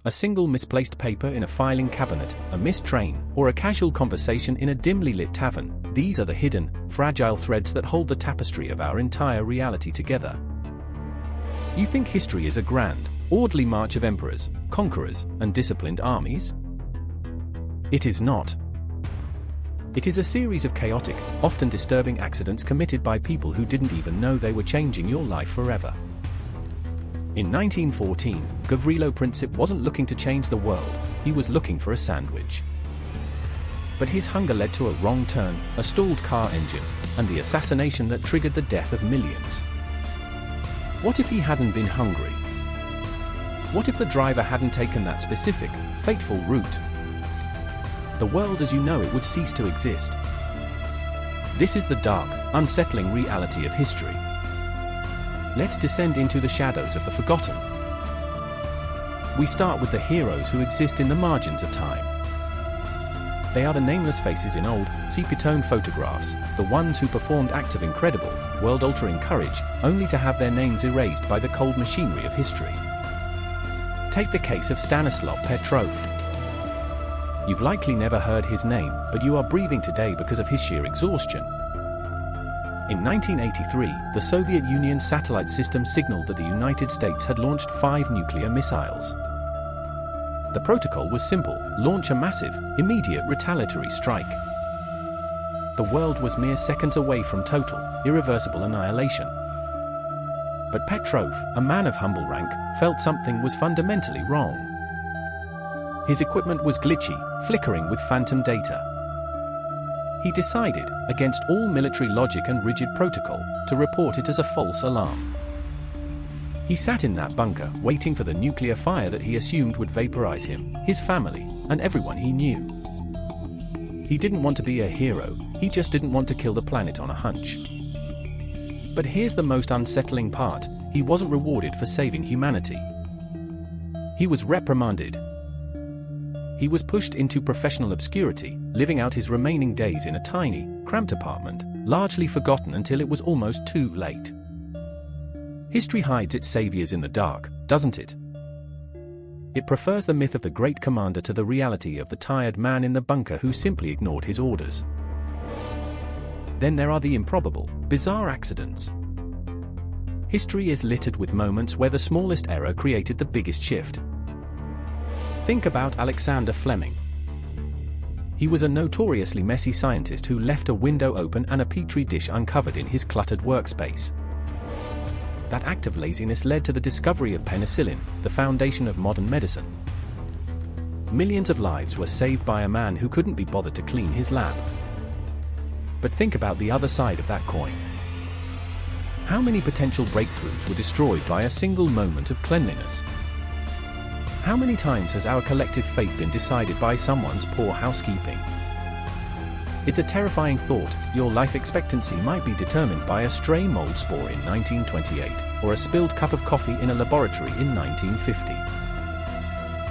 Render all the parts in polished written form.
a single misplaced paper in a filing cabinet, a missed train, or a casual conversation in a dimly lit tavern, these are the hidden, fragile threads that hold the tapestry of our entire reality together. You think history is a grand, orderly march of emperors, conquerors, and disciplined armies? It is not. It is a series of chaotic, often disturbing accidents committed by people who didn't even know they were changing your life forever. In 1914, Gavrilo Princip wasn't looking to change the world, he was looking for a sandwich. But his hunger led to a wrong turn, a stalled car engine, and the assassination that triggered the death of millions. What if he hadn't been hungry? What if the driver hadn't taken that specific, fateful route? The world as you know it would cease to exist. This is the dark, unsettling reality of history. Let's descend into the shadows of the forgotten. We start with the heroes who exist in the margins of time. They are the nameless faces in old, sepia-toned photographs, the ones who performed acts of incredible, world-altering courage, only to have their names erased by the cold machinery of history. Take the case of Stanislav Petrov. You've likely never heard his name, but you are breathing today because of his sheer exhaustion. In 1983, the Soviet Union's satellite system signaled that the United States had launched 5 nuclear missiles. The protocol was simple: launch a massive, immediate retaliatory strike. The world was mere seconds away from total, irreversible annihilation. But Petrov, a man of humble rank, felt something was fundamentally wrong. His equipment was glitchy, flickering with phantom data. He decided, against all military logic and rigid protocol, to report it as a false alarm. He sat in that bunker, waiting for the nuclear fire that he assumed would vaporize him, his family, and everyone he knew. He didn't want to be a hero, he just didn't want to kill the planet on a hunch. But here's the most unsettling part: he wasn't rewarded for saving humanity. He was reprimanded. He was pushed into professional obscurity, living out his remaining days in a tiny, cramped apartment, largely forgotten until it was almost too late. History hides its saviors in the dark, doesn't it? It prefers the myth of the great commander to the reality of the tired man in the bunker who simply ignored his orders. Then there are the improbable, bizarre accidents. History is littered with moments where the smallest error created the biggest shift. Think about Alexander Fleming. He was a notoriously messy scientist who left a window open and a petri dish uncovered in his cluttered workspace. That act of laziness led to the discovery of penicillin, the foundation of modern medicine. Millions of lives were saved by a man who couldn't be bothered to clean his lab. But think about the other side of that coin. How many potential breakthroughs were destroyed by a single moment of cleanliness? How many times has our collective fate been decided by someone's poor housekeeping? It's a terrifying thought: your life expectancy might be determined by a stray mold spore in 1928, or a spilled cup of coffee in a laboratory in 1950.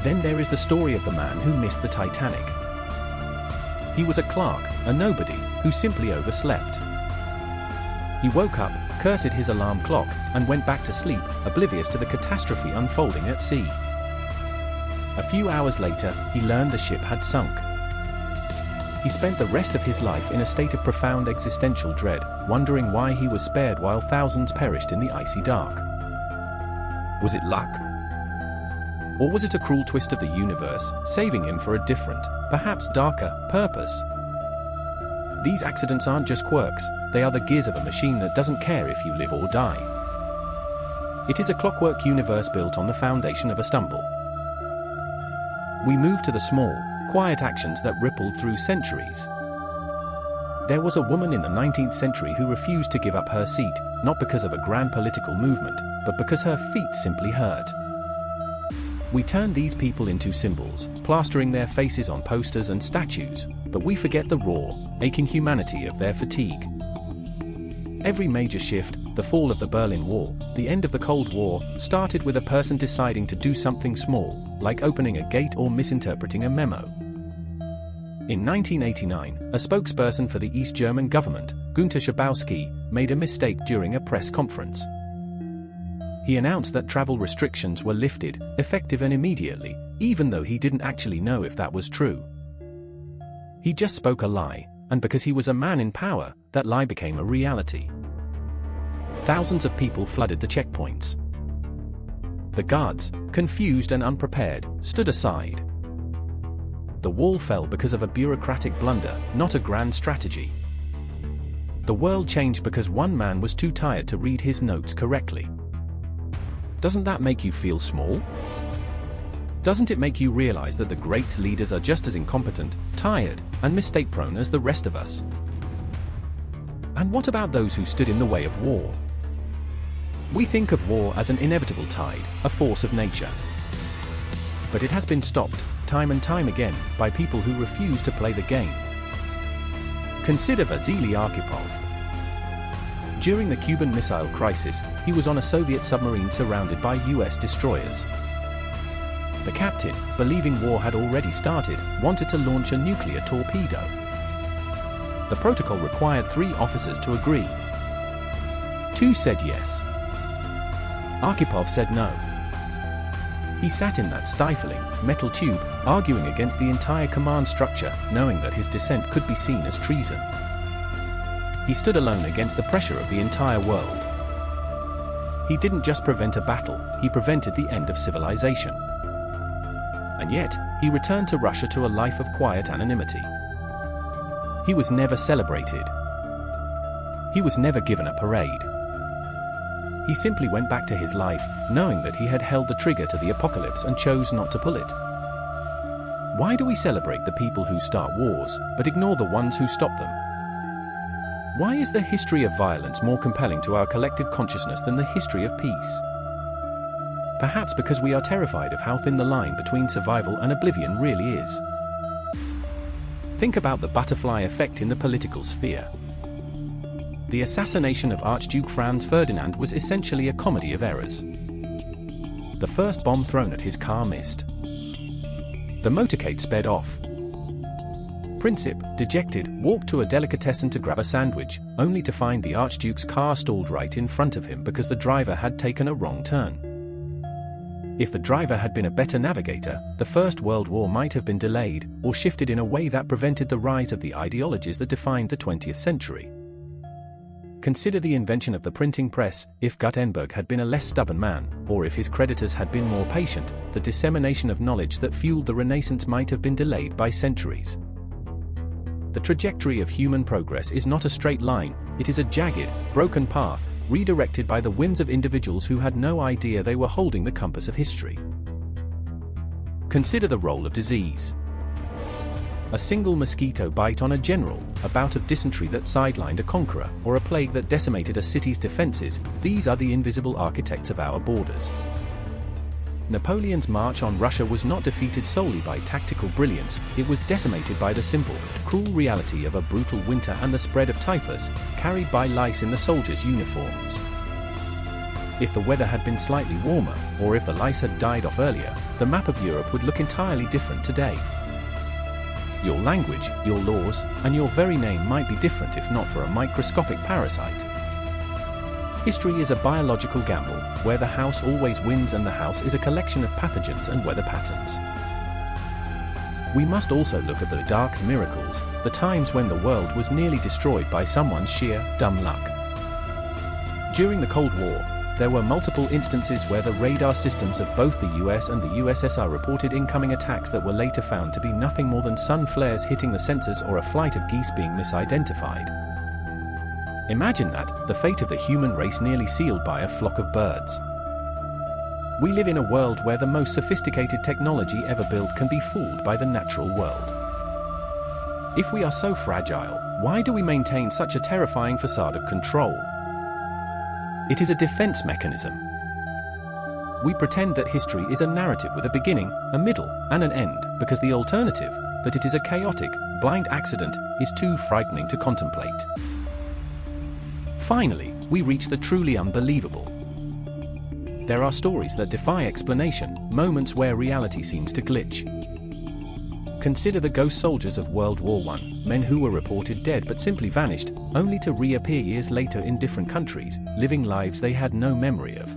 Then there is the story of the man who missed the Titanic. He was a clerk, a nobody, who simply overslept. He woke up, cursed his alarm clock, and went back to sleep, oblivious to the catastrophe unfolding at sea. A few hours later, he learned the ship had sunk. He spent the rest of his life in a state of profound existential dread, wondering why he was spared while thousands perished in the icy dark. Was it luck? Or was it a cruel twist of the universe, saving him for a different, perhaps darker, purpose? These accidents aren't just quirks, they are the gears of a machine that doesn't care if you live or die. It is a clockwork universe built on the foundation of a stumble. We move to the small, quiet actions that rippled through centuries. There was a woman in the 19th century who refused to give up her seat, not because of a grand political movement, but because her feet simply hurt. We turn these people into symbols, plastering their faces on posters and statues, but we forget the raw, aching humanity of their fatigue. Every major shift, the fall of the Berlin Wall, the end of the Cold War, started with a person deciding to do something small, like opening a gate or misinterpreting a memo. In 1989, a spokesperson for the East German government, Günter Schabowski, made a mistake during a press conference. He announced that travel restrictions were lifted, effective and immediately, even though he didn't actually know if that was true. He just spoke a lie, and because he was a man in power, that lie became a reality. Thousands of people flooded the checkpoints. The guards, confused and unprepared, stood aside. The wall fell because of a bureaucratic blunder, not a grand strategy. The world changed because one man was too tired to read his notes correctly. Doesn't that make you feel small? Doesn't it make you realize that the great leaders are just as incompetent, tired, and mistake-prone as the rest of us? And what about those who stood in the way of war? We think of war as an inevitable tide, a force of nature. But it has been stopped, time and time again, by people who refuse to play the game. Consider Vasily Arkhipov. During the Cuban Missile Crisis, he was on a Soviet submarine surrounded by US destroyers. The captain, believing war had already started, wanted to launch a nuclear torpedo. The protocol required 3 officers to agree. 2 said yes. Arkhipov said no. He sat in that stifling, metal tube, arguing against the entire command structure, knowing that his dissent could be seen as treason. He stood alone against the pressure of the entire world. He didn't just prevent a battle, he prevented the end of civilization. And yet, he returned to Russia to a life of quiet anonymity. He was never celebrated. He was never given a parade. He simply went back to his life, knowing that he had held the trigger to the apocalypse and chose not to pull it. Why do we celebrate the people who start wars, but ignore the ones who stop them? Why is the history of violence more compelling to our collective consciousness than the history of peace? Perhaps because we are terrified of how thin the line between survival and oblivion really is. Think about the butterfly effect in the political sphere. The assassination of Archduke Franz Ferdinand was essentially a comedy of errors. The first bomb thrown at his car missed. The motorcade sped off. Princip, dejected, walked to a delicatessen to grab a sandwich, only to find the Archduke's car stalled right in front of him because the driver had taken a wrong turn. If the driver had been a better navigator, the First World War might have been delayed, or shifted in a way that prevented the rise of the ideologies that defined the 20th century. Consider the invention of the printing press. If Gutenberg had been a less stubborn man, or if his creditors had been more patient, the dissemination of knowledge that fueled the Renaissance might have been delayed by centuries. The trajectory of human progress is not a straight line, it is a jagged, broken path, redirected by the whims of individuals who had no idea they were holding the compass of history. Consider the role of disease. A single mosquito bite on a general, a bout of dysentery that sidelined a conqueror, or a plague that decimated a city's defenses, these are the invisible architects of our borders. Napoleon's march on Russia was not defeated solely by tactical brilliance, it was decimated by the simple, cruel reality of a brutal winter and the spread of typhus, carried by lice in the soldiers' uniforms. If the weather had been slightly warmer, or if the lice had died off earlier, the map of Europe would look entirely different today. Your language, your laws, and your very name might be different if not for a microscopic parasite. History is a biological gamble, where the house always wins and the house is a collection of pathogens and weather patterns. We must also look at the dark miracles, the times when the world was nearly destroyed by someone's sheer, dumb luck. During the Cold War, there were multiple instances where the radar systems of both the US and the USSR reported incoming attacks that were later found to be nothing more than sun flares hitting the sensors or a flight of geese being misidentified. Imagine that, the fate of the human race nearly sealed by a flock of birds. We live in a world where the most sophisticated technology ever built can be fooled by the natural world. If we are so fragile, why do we maintain such a terrifying facade of control? It is a defense mechanism. We pretend that history is a narrative with a beginning, a middle, and an end, because the alternative, that it is a chaotic, blind accident, is too frightening to contemplate. Finally, we reach the truly unbelievable. There are stories that defy explanation, moments where reality seems to glitch. Consider the ghost soldiers of World War I, men who were reported dead but simply vanished, only to reappear years later in different countries, living lives they had no memory of.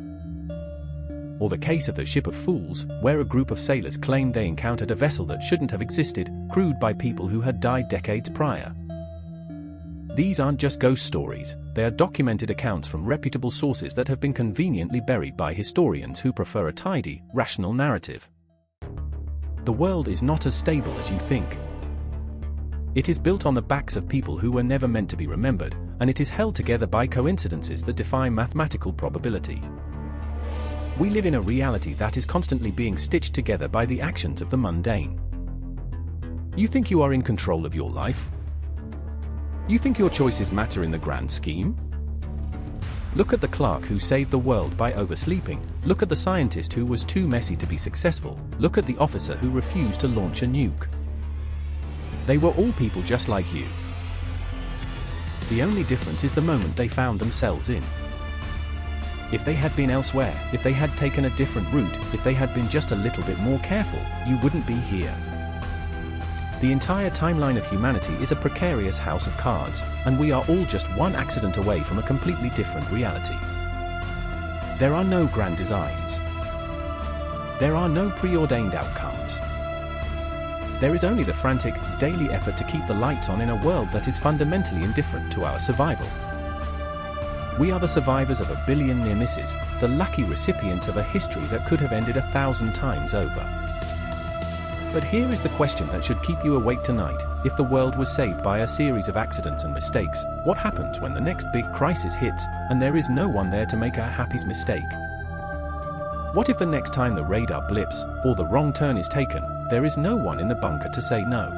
or the case of the Ship of Fools, where a group of sailors claimed they encountered a vessel that shouldn't have existed, crewed by people who had died decades prior. These aren't just ghost stories, they are documented accounts from reputable sources that have been conveniently buried by historians who prefer a tidy, rational narrative. The world is not as stable as you think. It is built on the backs of people who were never meant to be remembered, and it is held together by coincidences that defy mathematical probability. We live in a reality that is constantly being stitched together by the actions of the mundane. You think you are in control of your life? You think your choices matter in the grand scheme? Look at the clerk who saved the world by oversleeping. Look at the scientist who was too messy to be successful. Look at the officer who refused to launch a nuke. They were all people just like you. The only difference is the moment they found themselves in. If they had been elsewhere, if they had taken a different route, if they had been just a little bit more careful, you wouldn't be here. The entire timeline of humanity is a precarious house of cards, and we are all just one accident away from a completely different reality. There are no grand designs. There are no preordained outcomes. There is only the frantic, daily effort to keep the lights on in a world that is fundamentally indifferent to our survival. We are the survivors of a billion near misses, the lucky recipients of a history that could have ended 1,000 times over. But here is the question that should keep you awake tonight: if the world was saved by a series of accidents and mistakes, what happens when the next big crisis hits, and there is no one there to make a happy mistake? What if the next time the radar blips, or the wrong turn is taken, there is no one in the bunker to say no?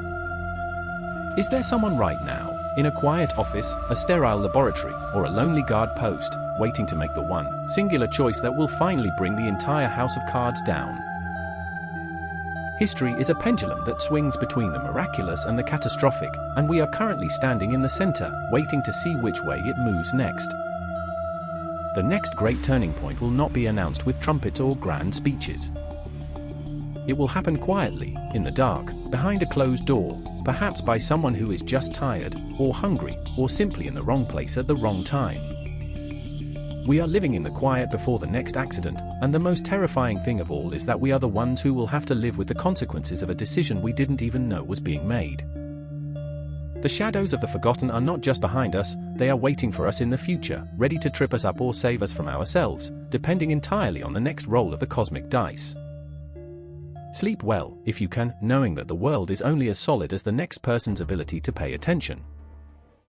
Is there someone right now, in a quiet office, a sterile laboratory, or a lonely guard post, waiting to make the one singular choice that will finally bring the entire house of cards down? History is a pendulum that swings between the miraculous and the catastrophic, and we are currently standing in the center, waiting to see which way it moves next. The next great turning point will not be announced with trumpets or grand speeches. It will happen quietly, in the dark, behind a closed door, perhaps by someone who is just tired, or hungry, or simply in the wrong place at the wrong time. We are living in the quiet before the next accident, and the most terrifying thing of all is that we are the ones who will have to live with the consequences of a decision we didn't even know was being made. The shadows of the forgotten are not just behind us, they are waiting for us in the future, ready to trip us up or save us from ourselves, depending entirely on the next roll of the cosmic dice. Sleep well, if you can, knowing that the world is only as solid as the next person's ability to pay attention.